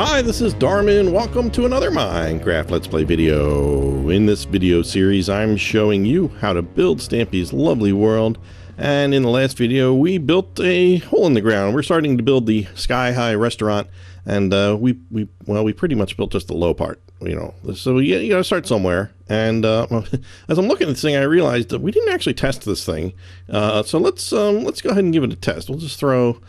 Hi, this is Darman. Welcome to another Minecraft Let's Play video. In this video series, I'm showing you how to build Stampy's lovely world. And in the last video, we built a hole in the ground. We're starting to build the sky-high restaurant, and we pretty much built just the low part, you know. So you gotta start somewhere. And as I'm looking at this thing, I realized that we didn't actually test this thing. So let's go ahead and give it a test. We'll just throw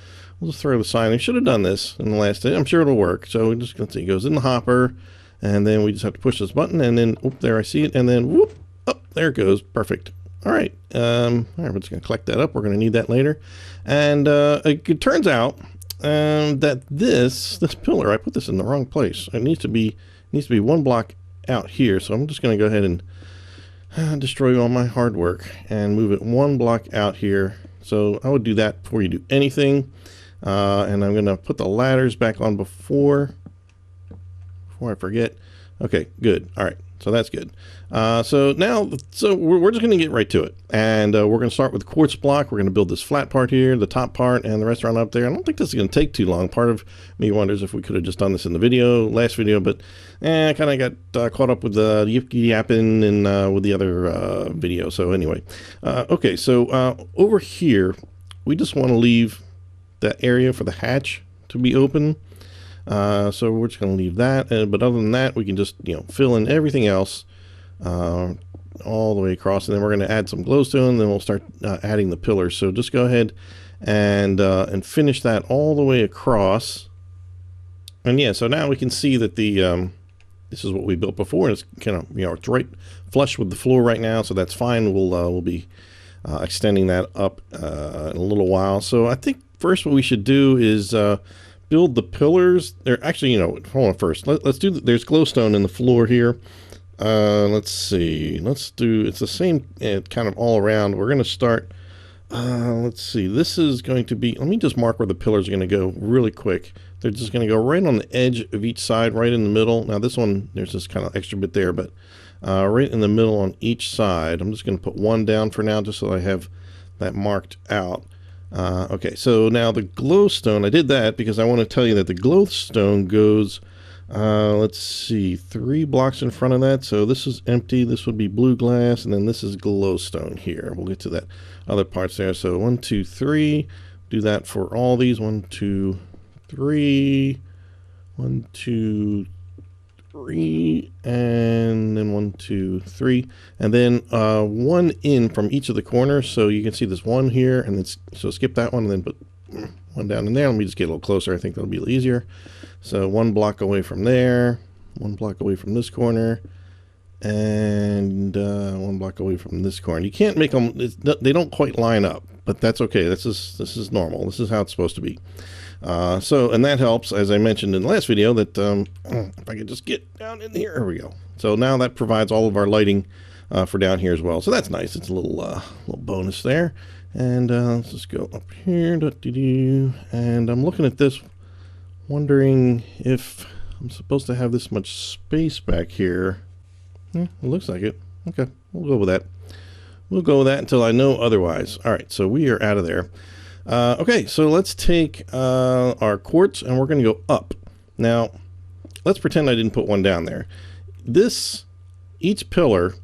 the sign. I should have done this in the last day. I'm sure it'll work. So we're just gonna see. It goes in the hopper, and then we just have to push this button, and then whoop, there I see it, and then whoop, up there it goes. Perfect. All right. We're just gonna collect that up. We're gonna need that later. And it turns out that this pillar, I put this in the wrong place. It needs to be one block out here. So I'm just gonna go ahead and destroy all my hard work and move it one block out here. So I would do that before you do anything. And I'm going to put the ladders back on before I forget. Okay, good. All right, so that's good. So we're just going to get right to it. And we're going to start with the quartz block. We're going to build this flat part here, the top part, and the restaurant up there. I don't think this is going to take too long. Part of me wonders if we could have just done this in the last video, but I kind of got caught up with the yapping and with the other video. So anyway, okay, so over here, we just want to leave that area for the hatch to be open. So we're just going to leave that, but other than that, we can just fill in everything else all the way across, and then we're going to add some glowstone, and then we'll start adding the pillars. So just go ahead and finish that all the way across. And yeah, so now we can see that the this is what we built before, and it's kind of it's right flush with the floor right now, so that's fine. We'll be extending that up in a little while. So I think first what we should do is build the pillars. They're actually, hold on first. Let's do, there's glowstone in the floor here. Let's see. It's the same kind of all around. We're going to start, let's see. This is going to be, let me just mark where the pillars are going to go really quick. They're just going to go right on the edge of each side, right in the middle. Now this one, there's this kind of extra bit there, but right in the middle on each side. I'm just going to put one down for now just so I have that marked out. Okay, so now the glowstone, I did that because I want to tell you that the glowstone goes, let's see, 3 blocks in front of that. So this is empty, this would be blue glass, and then this is glowstone here. We'll get to that other parts there. So 1, 2, 3, do that for all these. 1, 2, 3, 1, 2, 3, and then 1, 2, 3, and then 1 in from each of the corners. So you can see this one here, and then so skip that one, and then put one down in there. Let me just get a little closer. I think that'll be a little easier. So 1 block away from there, 1 block away from this corner, and 1 block away from this corner. You can't make them; they don't quite line up, but that's okay. This is normal. This is how it's supposed to be. And that helps, as I mentioned in the last video, that if I could just get down in here, there we go. So now that provides all of our lighting for down here as well. So that's nice. It's a little bonus there. And let's just go up here. And I'm looking at this, wondering if I'm supposed to have this much space back here. It looks like it. Okay, we'll go with that. We'll go with that until I know otherwise. All right, so we are out of there. Okay, so let's take our quartz, and we're going to go up. Now, let's pretend I didn't put one down there. Each pillar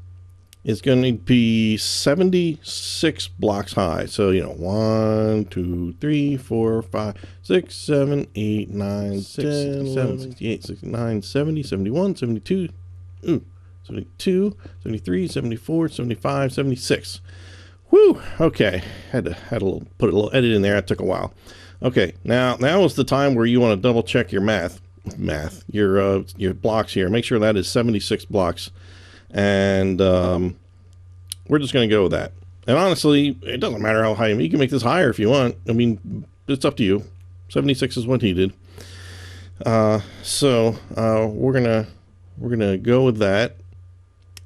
is going to be 76 blocks high. So, 1, 2, 3, 4, 5, 6, 7, 8, 9, 10, 11, 68, 69, 70, 71, 72, 72, 73, 74, 75, 76. Whew, okay, had to put a little edit in there. It took a while. Okay, now is the time where you want to double check your your blocks here. Make sure that is 76 blocks, and we're just going to go with that. And honestly, it doesn't matter how high. You can make this higher if you want. I mean, it's up to you. 76 is what he did. So we're gonna go with that,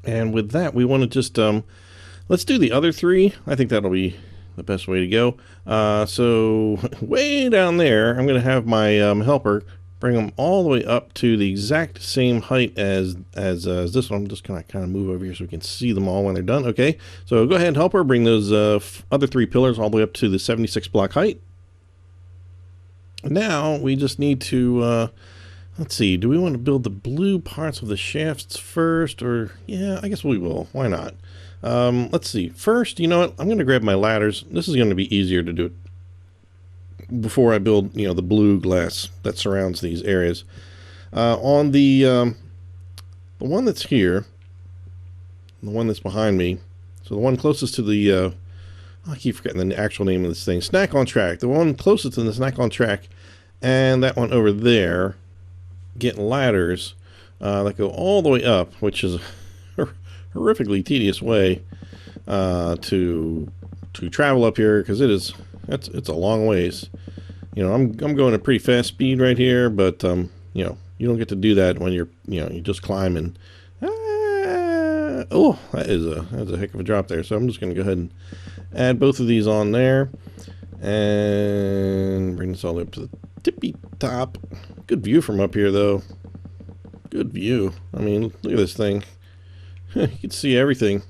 and with that, we want to just let's do the other 3. I think that'll be the best way to go. So way down there, I'm going to have my helper bring them all the way up to the exact same height as this one. I'm just going to kind of move over here so we can see them all when they're done. Okay, so go ahead, helper, bring those other 3 pillars all the way up to the 76 block height. Now we just need to Let's see, do we want to build the blue parts of the shafts first, or yeah, I guess we will. Why not? Let's see. First, you know what? I'm going to grab my ladders. This is going to be easier to do it before I build, you know, the blue glass that surrounds these areas. On the one that's here, the one that's behind me, so the one closest to the I keep forgetting the actual name of this thing. Snack on track. The one closest to the snack on track, and that one over there, get ladders that go all the way up, which is a horrifically tedious way to travel up here, because it's a long ways. You know, I'm going at pretty fast speed right here, but you know, you don't get to do that when you're just climbing. Oh, that's a heck of a drop there. So I'm just going to go ahead and add both of these on there and bring this all the way up to the tippy top. Good view from up here, though. Good view. I mean, look at this thing. You can see everything.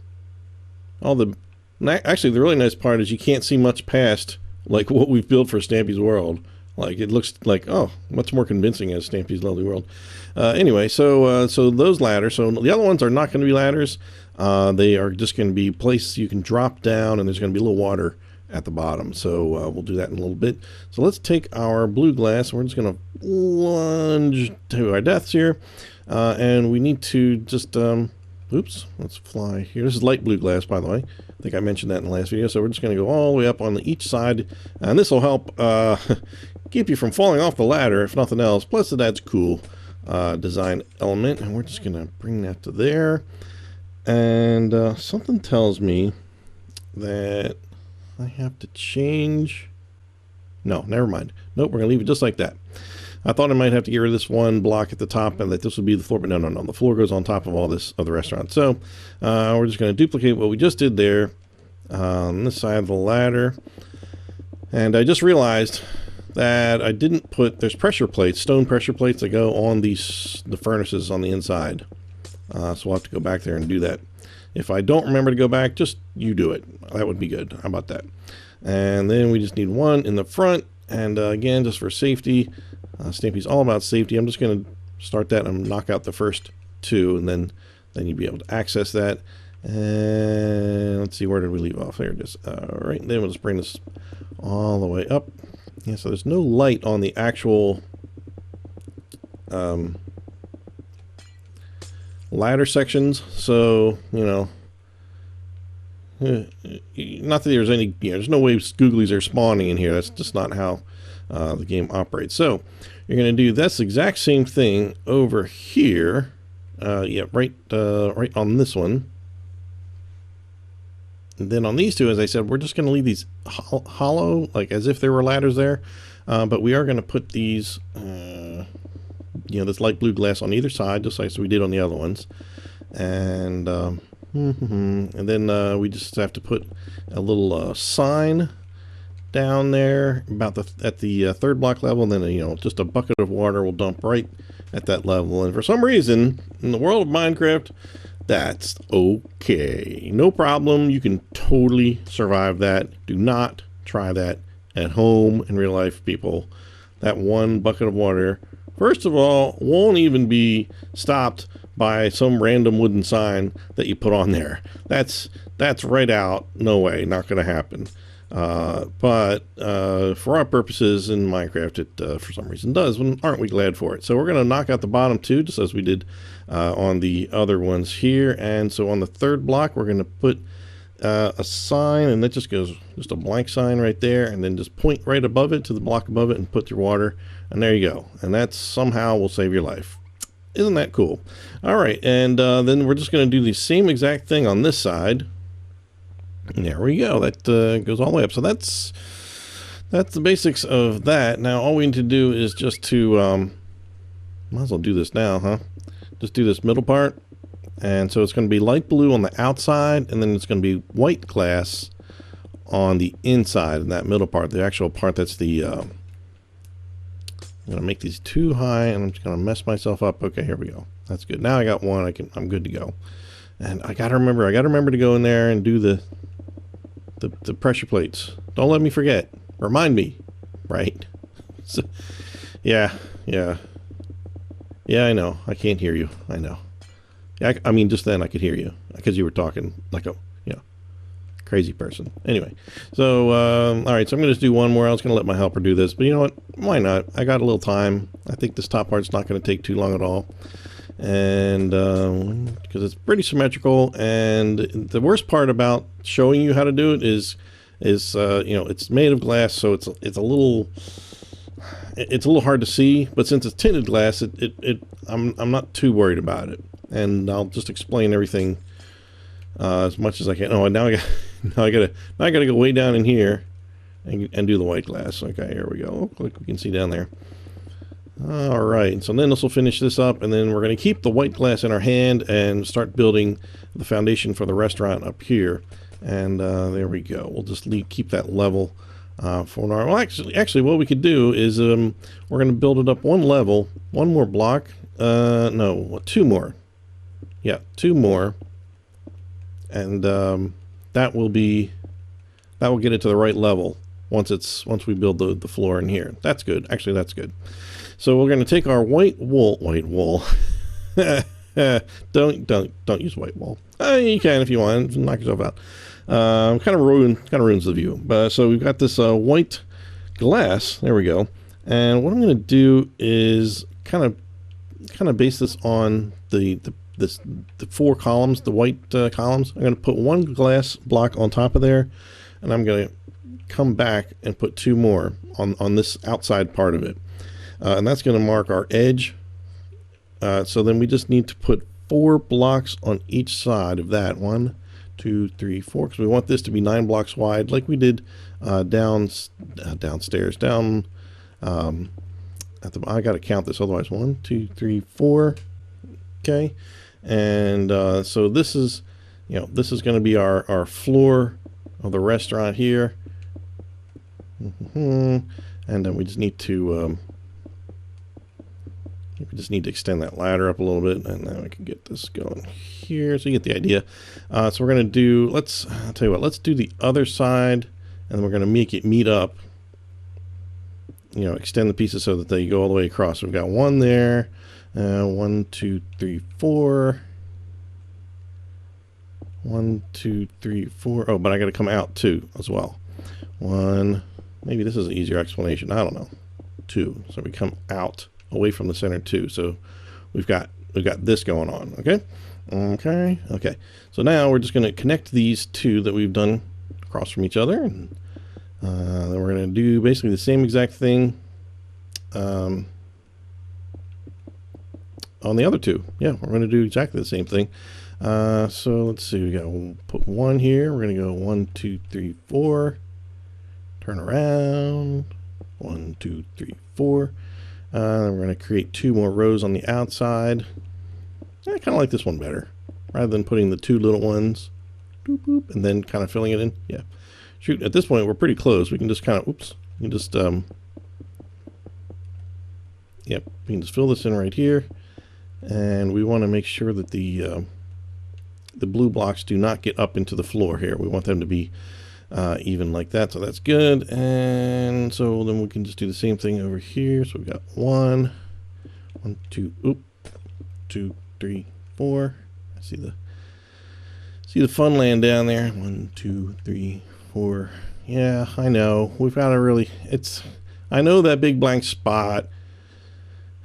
Actually, the really nice part is you can't see much past like what we've built for Stampy's World. Like, it looks like, oh, much more convincing as Stampy's Lovely World. Anyway, so those ladders, so the other ones are not going to be ladders. They are just going to be places you can drop down, and there's going to be a little water at the bottom. So we'll do that in a little bit. So let's take our blue glass, and we're just going to plunge to our deaths here. And we need to just, oops, let's fly here. This is light blue glass, by the way. I think I mentioned that in the last video. So we're just going to go all the way up on each side, and this will help keep you from falling off the ladder, if nothing else. Plus, that's cool design element, and we're just going to bring that to there. And something tells me that I have to change. No, never mind. Nope, we're going to leave it just like that. I thought I might have to get rid of this one block at the top and that this would be the floor, but no. The floor goes on top of all this of the restaurant. So we're just going to duplicate what we just did there on this side of the ladder. And I just realized that I didn't put, there's pressure plates, stone pressure plates that go on the furnaces on the inside. So we'll have to go back there and do that. If I don't remember to go back, just you do it. That would be good. How about that? And then we just need one in the front. And again, just for safety, Stampy's all about safety. I'm just going to start that and knock out the first two, and then you'll be able to access that. And let's see, where did we leave off? There it is. All right, then we'll just bring this all the way up. Yeah, so there's no light on the actual ladder sections, so you know, not that there's any, there's no way googlies are spawning in here. That's just not how the game operates. So you're going to do this exact same thing over here. Yeah, right on this one. And then on these two, as I said, we're just going to leave these hollow, like as if there were ladders there. But we are going to put these, this light blue glass on either side, just like we did on the other ones. And and then we just have to put a little sign down there about at the third block level, and then just a bucket of water will dump right at that level. And for some reason, in the world of Minecraft, that's okay. No problem. You can totally survive that. Do not try that at home in real life, people. That one bucket of water, first of all, won't even be stopped by some random wooden sign that you put on there. That's right out. No way. Not going to happen. But for our purposes in Minecraft, it for some reason does. Aren't we glad for it? So we're going to knock out the bottom two, just as we did on the other ones here. And so on the third block, we're going to put a sign, and that just goes just a blank sign right there, and then just point right above it to the block above it and put your water, and there you go. And that somehow will save your life. Isn't that cool? All right, and then we're just going to do the same exact thing on this side. And there we go. That goes all the way up. So that's the basics of that. Now all we need to do is just to might as well do this now, huh? Just do this middle part. And so it's going to be light blue on the outside, and then it's going to be white glass on the inside in that middle part, the actual part that's the I'm going to make these too high, and I'm just going to mess myself up. Okay, here we go. That's good. Now I got one. I'm good to go. And I got to remember to go in there and do the pressure plates. Don't let me forget. Remind me, right? So, yeah. Yeah, I know. I can't hear you. I know. Yeah, I mean, just then I could hear you because you were talking like a, you know, crazy person. Anyway, so, all right, so I'm going to just do one more. I was going to let my helper do this, but you know what? Why not? I got a little time. I think this top part's not going to take too long at all. And because it's pretty symmetrical. And the worst part about showing you how to do it is you know, it's made of glass, so it's a little hard to see. But since it's tinted glass, I'm not too worried about it. And I'll just explain everything as much as I can. Oh, and now I gotta go way down in here and do the white glass. Okay, here we go. Like we can see down there. All right, so then this will finish this up, and then we're going to keep the white glass in our hand and start building the foundation for the restaurant up here. And there we go. We'll just keep that level for now. Well, actually, what we could do is we're going to build it up one level, one more block. No, two more. Yeah, two more, and that will get it to the right level once we build the floor in here. That's good. Actually, that's good. So we're going to take our white wool. Don't use white wool. You can if you want. Knock yourself out. Kind of ruins the view. But so we've got this white glass. There we go. And what I'm going to do is kind of base this on the four columns, the white columns. I'm going to put one glass block on top of there, and I'm going to come back and put two more on this outside part of it. And that's going to mark our edge. So then we just need to put 4 blocks on each side of that. 1, 2, 3, 4, because we want this to be 9 blocks wide, like we did downstairs. I got to count this, otherwise 1, 2, 3, 4. Okay, and so this is, this is going to be our floor of the restaurant here. And then we just need to extend that ladder up a little bit, and then we can get this going here. So you get the idea. So we're going to do, I'll tell you what, let's do the other side, and then we're going to make it meet up. Extend the pieces so that they go all the way across. So we've got one there, 1, 2, 3, 4. 1, 2, 3, 4. Oh, but I got to come out too as well. 1. Maybe this is an easier explanation. I don't know. 2. So we come out away from the center 2. So we've got this going on. Okay. So now we're just going to connect these two that we've done across from each other, and then we're going to do basically the same exact thing on the other two. Yeah, we're going to do exactly the same thing. So let's see. We got to put 1 here. We're going to go 1, 2, 3, 4. Turn around. 1, 2, 3, 4. Then we're going to create 2 more rows on the outside. I kind of like this one better, rather than putting the 2 little ones, boop, boop, and then kind of filling it in. Yeah. Shoot, at this point we're pretty close. We can just kind of, we can just fill this in right here, and we want to make sure that the blue blocks do not get up into the floor here. We want them to be even like that, so that's good. And so then we can just do the same thing over here. So we've got 1, 2, 2, 3, 4. I see the fun land down there. 1, 2, 3, 4. Yeah, I know. We've got to really, I know that big blank spot.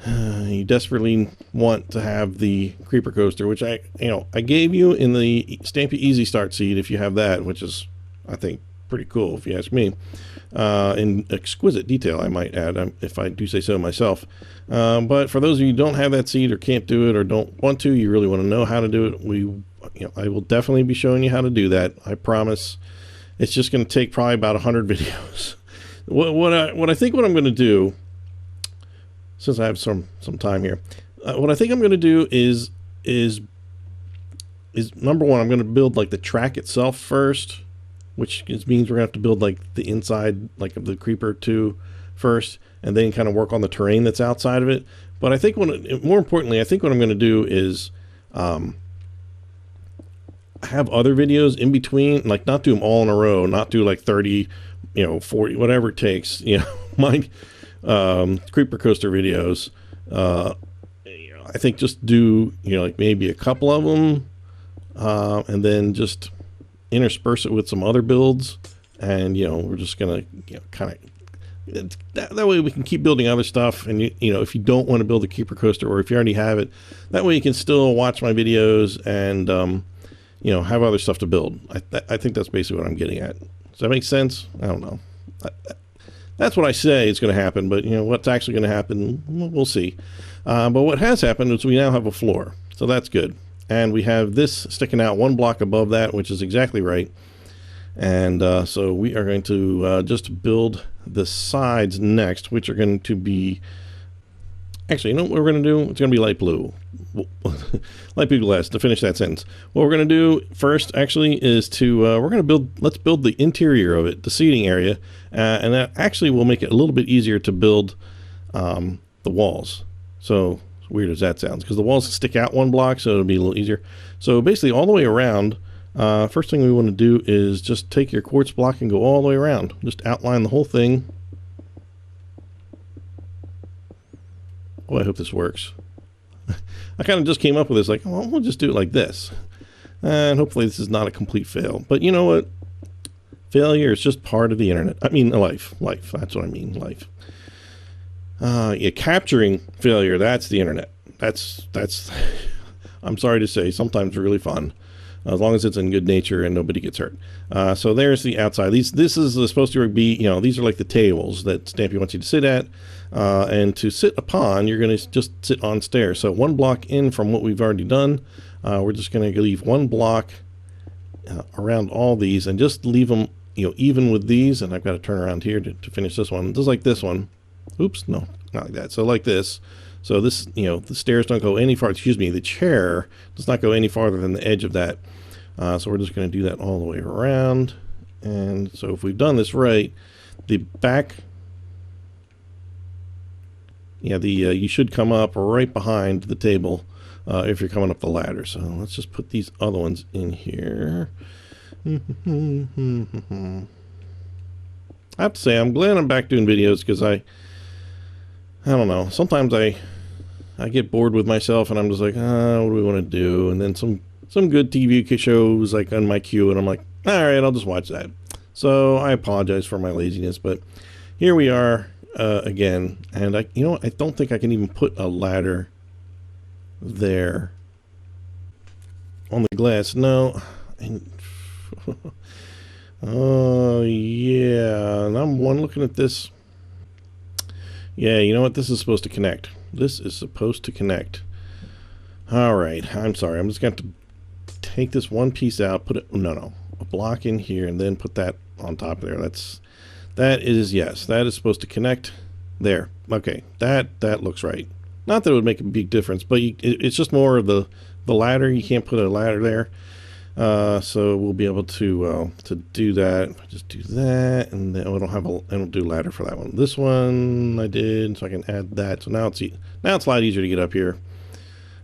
You desperately want to have the creeper coaster, which I gave you in the Stampy Easy Start seed if you have that, which is, I think, pretty cool if you ask me. In exquisite detail, I might add, if I do say so myself. But for those of you who don't have that seed or can't do it or don't want to, you really want to know how to do it, I will definitely be showing you how to do that. I promise. It's just going to take probably about 100 videos. What I think what I'm going to do, since I have some time here, what I think I'm going to do is number one, I'm going to build like the track itself first, which means we're going to have to build like the inside, like of the creeper too first, and then kind of work on the terrain that's outside of it. But I think more importantly, I think what I'm going to do is have other videos in between, like not do them all in a row, not do like 30, 40, whatever it takes, my creeper coaster videos. I think just do, like maybe a couple of them, and then just intersperse it with some other builds. And, we're just going to, kind of, that way we can keep building other stuff. And, if you don't want to build a keeper coaster, or if you already have it, that way you can still watch my videos and, have other stuff to build. I think that's basically what I'm getting at. Does that make sense? I don't know. That's what I say is going to happen, but, what's actually going to happen, we'll see. But what has happened is we now have a floor, so that's good. And we have this sticking out one block above that, which is exactly right. And so we are going to just build the sides next, which are going to be, actually, what we're going to do? It's going to be light blue. Light blue glass, to finish that sentence. What we're going to do first, actually, is to, we're going to let's build the interior of it, the seating area. And that actually will make it a little bit easier to build the walls. So, as weird as that sounds, because the walls stick out one block, so it'll be a little easier. So basically, all the way around, first thing we want to do is just take your quartz block and go all the way around. Just outline the whole thing. Oh, I hope this works. I kind of just came up with this, like, well, we'll just do it like this. And hopefully this is not a complete fail. But you know what? Failure is just part of the internet. I mean, life. That's what I mean, life. Yeah, capturing failure, that's the internet. That's I'm sorry to say, sometimes really fun. As long as it's in good nature and nobody gets hurt. So there's the outside. This is supposed to be, these are like the tables that Stampy wants you to sit at. And to sit upon, you're going to just sit on stairs. So one block in from what we've already done, we're just going to leave one block around all these and just leave them, even with these. And I've got to turn around here to finish this one. Just like this one. Oops, no, not like that. So like this. So this, the stairs don't go any farther, the chair does not go any farther than the edge of that. So we're just going to do that all the way around. And so if we've done this right, the back, you should come up right behind the table if you're coming up the ladder. So let's just put these other ones in here. I have to say, I'm glad I'm back doing videos, because I don't know, sometimes I get bored with myself and I'm just like, what do we want to do? And then some good TV shows like on my queue, and I'm like, all right, I'll just watch that. So I apologize for my laziness, but here we are again. And I don't think I can even put a ladder there on the glass. No. Oh yeah, and I'm looking at this. Yeah, you know what? This is supposed to connect. This is supposed to connect. All right. I'm sorry. I'm just going to take this one piece out, put it, a block in here, and then put that on top of there. That is supposed to connect there. Okay. That looks right. Not that it would make a big difference, but it's just more of the ladder. You can't put a ladder there. So we'll be able to do that. Just do that, and then I don't do ladder for that one. This one I did, so I can add that. So now it's a lot easier to get up here.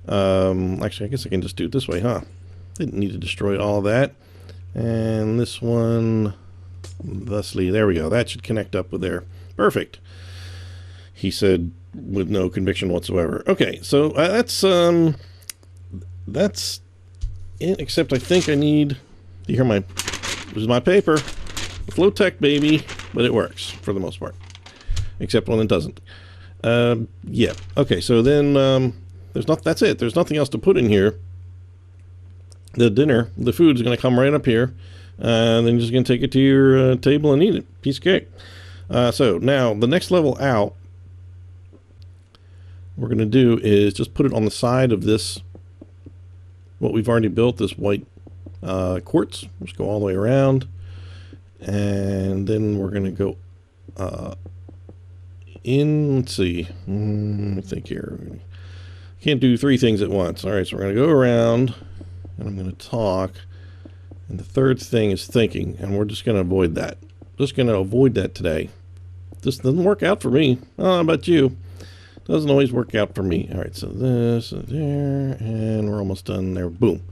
Actually, I guess I can just do it this way, huh? Didn't need to destroy all of that. And this one, thusly, there we go. That should connect up with there. Perfect. He said with no conviction whatsoever. Okay, so that's it, except I think I need to hear this is my paper. Flow Tech, baby, but it works for the most part, except when it doesn't. Yeah. Okay, so then that's it. There's nothing else to put in here. The food is going to come right up here, and then you're just going to take it to your table and eat it. Piece of cake. So now the next level out, what we're going to do is just put it on the side of this, what we've already built, this white quartz. Just go all the way around, and then we're going to go in. Let's see. Let me think here. Can't do three things at once. All right, so we're going to go around, and I'm going to talk. And the third thing is thinking, and we're just going to avoid that. Just going to avoid that today. This doesn't work out for me. I don't know about you. Doesn't always work out for me. All right, so this there, and we're almost done there. Boom.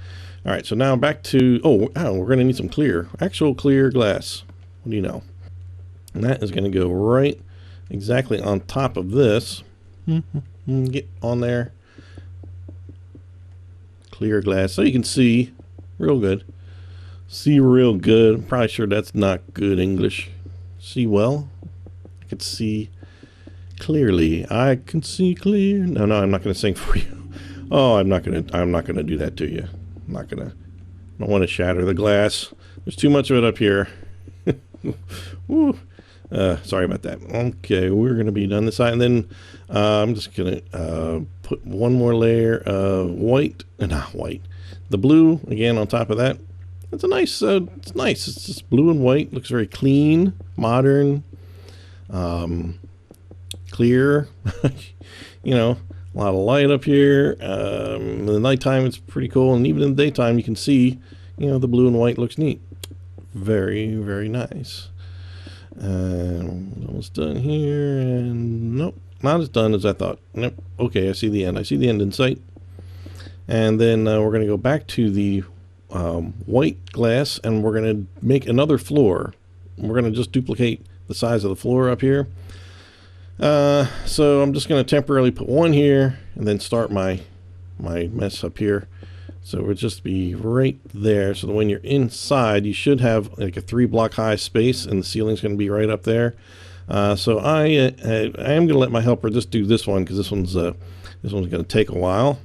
All right, so now back to, we're going to need some actual clear glass. What do you know? And that is going to go right exactly on top of this. Get on there. clear glass so you can see real good. See real good. I'm probably sure that's not good English. See well. I can see clearly. I can see clear. No, I'm not going to sing for you. Oh, I'm not going to do that to you. I don't want to shatter the glass. There's too much of it up here. Woo. Sorry about that. Okay, we're going to be done this side, and then I'm just going to put one more layer of the blue again on top of that. It's a nice, it's nice. It's just blue and white. Looks very clean, modern, clear. You know, a lot of light up here. In the nighttime, it's pretty cool, and even in the daytime, you can see, you know, the blue and white looks neat. Very, very nice. Almost done here, and nope, not as done as I thought. Nope. Okay, I see the end. I see the end in sight. And then we're going to go back to the white glass, and we're going to make another floor. We're going to just duplicate the size of the floor up here. So I'm just going to temporarily put one here, and then start my mess up here. So it'll just be right there, so that when you're inside, you should have like a 3-block high space, and the ceiling's going to be right up there. So I am going to let my helper just do this one, because this one's going to take a while.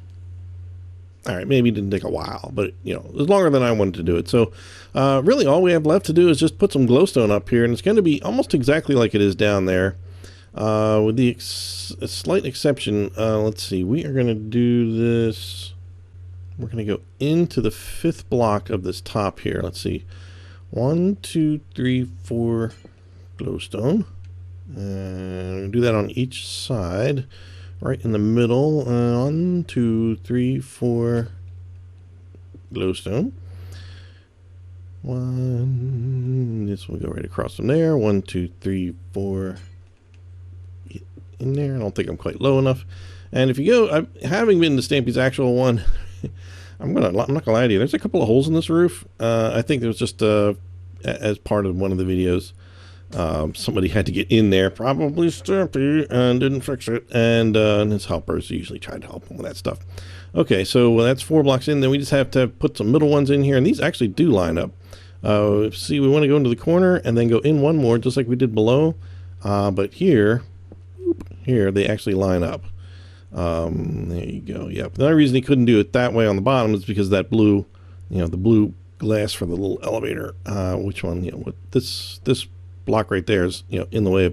All right, maybe it didn't take a while, but you know, it was longer than I wanted to do it. So really all we have left to do is just put some glowstone up here, and it's going to be almost exactly like it is down there, with the slight exception. Let's see, we are going to do this. We're going to go into the 5th block of this top here. Let's see, 1, 2, 3, 4 glowstone, and do that on each side. Right in the middle, 1, 2, 3, 4 glowstone. This will go right across from there. 1, 2, 3, 4 in there. I don't think I'm quite low enough. And if you go, having been to Stampy's actual one, I'm not gonna lie to you. There's a couple of holes in this roof. I think there was just as part of one of the videos. Somebody had to get in there, probably Stampy, and didn't fix it, and his helpers usually tried to help him with that stuff. Okay, so that's 4 blocks in. Then we just have to put some middle ones in here, and these actually do line up. See, we want to go into the corner and then go in one more, just like we did below, but here they actually line up. There you go. Yep. The only reason he couldn't do it that way on the bottom is because that blue, you know, the blue glass for the little elevator. Which one? You know, with this block right there is, you know, in the way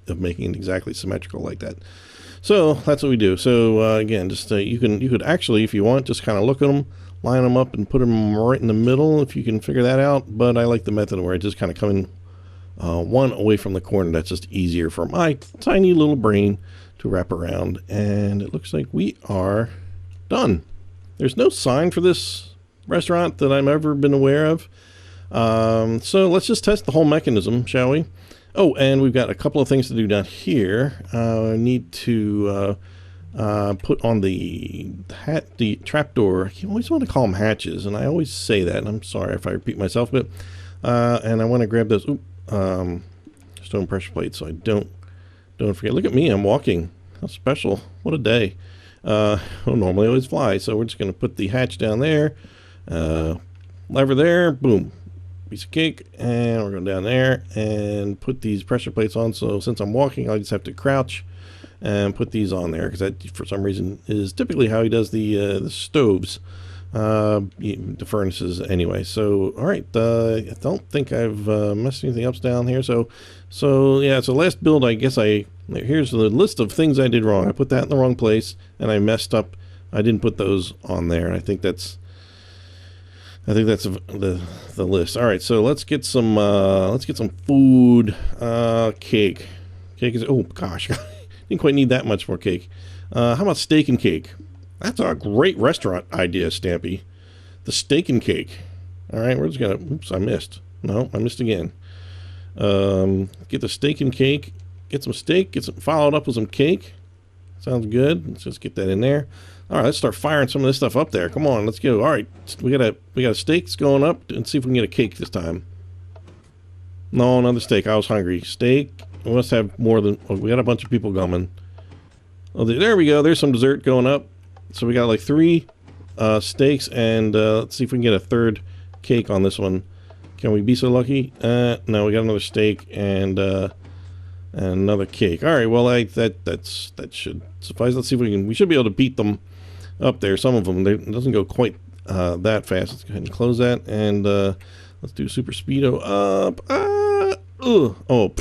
of making it exactly symmetrical like that. So that's what we do. So again, just you could actually, if you want, just kind of look at them, line them up, and put them right in the middle if you can figure that out. But I like the method where I just kind of come in one away from the corner. That's just easier for my tiny little brain to wrap around. And it looks like we are done. There's no sign for this restaurant that I've ever been aware of. So let's just test the whole mechanism, shall we? Oh, and we've got a couple of things to do down here. I need to put on the trapdoor. I always want to call them hatches, and I always say that, and I'm sorry if I repeat myself a bit. And I want to grab those stone pressure plates so I don't forget. Look at me, I'm walking. How special. What a day. I don't normally always fly, so we're just going to put the hatch down there. Lever there, boom. Piece of cake, and we're going down there and put these pressure plates on. So since I'm walking, I just have to crouch and put these on there, because that for some reason is typically how he does the stoves, the furnaces anyway. So all right, I don't think I've messed anything else down here. So yeah, so last build, I guess here's the list of things I did wrong. I put that in the wrong place, and I messed up. I didn't put those on there, and I think that's the list. All right, so let's get some food. Cake is, oh gosh, didn't quite need that much more cake. How about steak and cake? That's a great restaurant idea, Stampy. The steak and cake. All right, we're just gonna. Oops, I missed. No, I missed again. Get the steak and cake. Get some steak. Get some followed up with some cake. Sounds good. Let's just get that in there. All right, let's start firing some of this stuff up there. Come on, let's go. All right, we got a steaks going up, and see if we can get a cake this time. No, another steak. I was hungry. Steak. We must have more than. Oh, we got a bunch of people coming. Oh, there we go. There's some dessert going up. So we got like 3 steaks, and let's see if we can get a third cake on this one. Can we be so lucky? No, we got another steak and another cake. All right, well, that should suffice. Let's see if we should be able to beat them up there. Some of them, it doesn't go quite that fast. Let's go ahead and close that, and let's do super speedo up. Oh,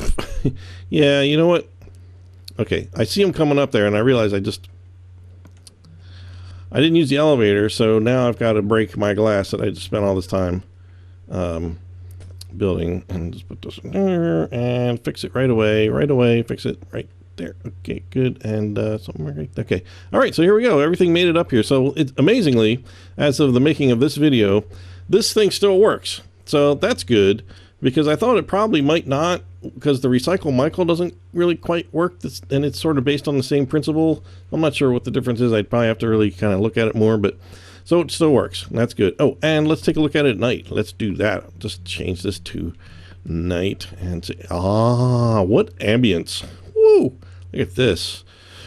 yeah, you know what? Okay, I see them coming up there, and I realize I didn't use the elevator, so now I've got to break my glass that I just spent all this time building, and just put this in there and fix it right away, fix it right there. Okay, good. And something right. Okay, all right, so here we go. Everything made it up here. So it amazingly, as of the making of this video, this thing still works, so that's good, because I thought it probably might not, because the Recycle Michael doesn't really quite work, and it's sort of based on the same principle. I'm not sure what the difference is. I'd probably have to really kind of look at it more, but so it still works. That's good. Oh, and let's take a look at it at night. Let's do that. Just change this to night and say, what ambience. Woo! Look at this.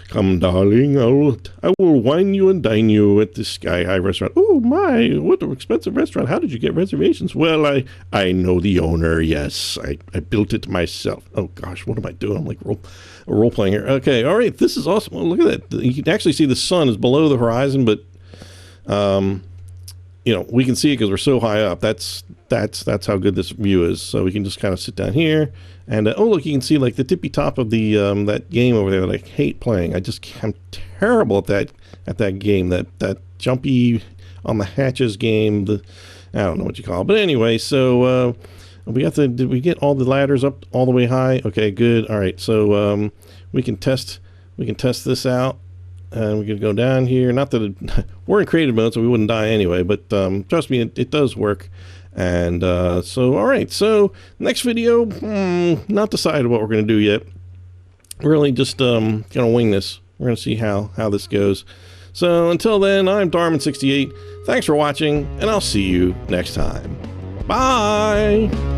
Come, darling, I will wine you and dine you at this Sky High restaurant. Oh, my, what an expensive restaurant. How did you get reservations? Well, I know the owner, yes. I built it myself. Oh, gosh, what am I doing? I'm like role-playing here. Okay, all right, this is awesome. Oh, look at that. You can actually see the sun is below the horizon, but, you know, we can see it because we're so high up. That's how good this view is. So we can just kind of sit down here. And oh, look, you can see like the tippy top of the that game over there that I hate playing. I'm terrible at that game. That jumpy on the hatches game. I don't know what you call it, but anyway. So did we get all the ladders up all the way high? Okay, good. All right, so we can test this out, and we can go down here. Not that we're in creative mode, so we wouldn't die anyway. But trust me, it does work. And so, all right, so next video, not decided what we're going to do yet. Really just going to wing this. We're going to see how this goes. So until then, I'm Darman68. Thanks for watching, and I'll see you next time. Bye!